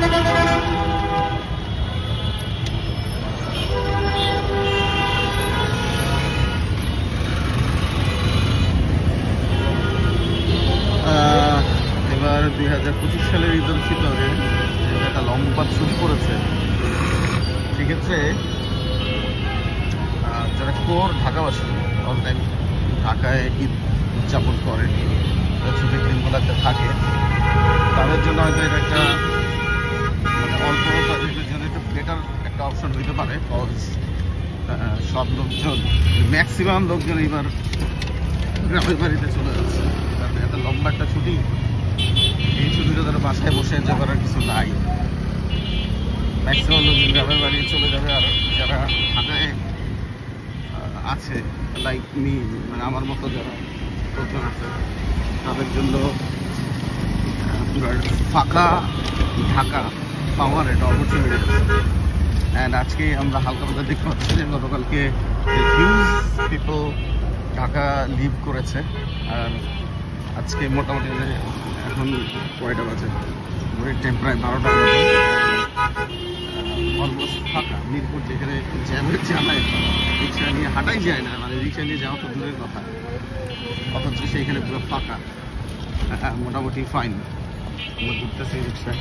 এবার 2025 সালের ঈদ উল ফিতরে একটা লম্বা ছুটি পড়েছে। সেক্ষেত্রে যারা কোর ঢাকাবাসী অল টাইম ঢাকায় ঈদ উদযাপন করে, ছুটির দিনগুলোতে থাকে, তাদের জন্য হয়তো এটা একটা মানে অল্প বাজেটের জন্য একটু বেটার একটা অপশন হইতে পারে। সব লোকজন, ম্যাক্সিমাম লোকজন এবার গ্রামের বাড়িতে চলে যাচ্ছে, কারণ এত লম্বা একটা ছুটি, এই ছুটিটা তারা বাসায় বসে এনজয় করার কিছু নাই। ম্যাক্সিমাম লোকজন গ্রামের বাড়ি চলে যাবে। আর যারা ঢাকায় আছে লাইক মি, মানে আমার মতো যারা লোকজন আছে, তাদের জন্য ফাঁকা ঢাকা পাওয়ার একটা অপরচুনিটি আছে। অ্যান্ড আজকে আমরা হালকা পাতলা দেখতে পাচ্ছি যে গতকালকে হিউজ পিপল ঢাকা লিভ করেছে। আর আজকে মোটামুটি এখন কয়টা বাজে, ঘড়ির টাইম প্রায় 12টার মতো, অলমোস্ট ফাঁকা। মিরপুর যেখানে জ্যামের জ্বালায় রিক্সা নিয়ে হাঁটাই যায় না, মানে রিক্সা নিয়ে যাওয়া তো দূরের কথা, অথচ সেইখানে পুরো ফাঁকা, মোটামুটি ফাইন। আমরা ঘুরতেছি রিক্সায়।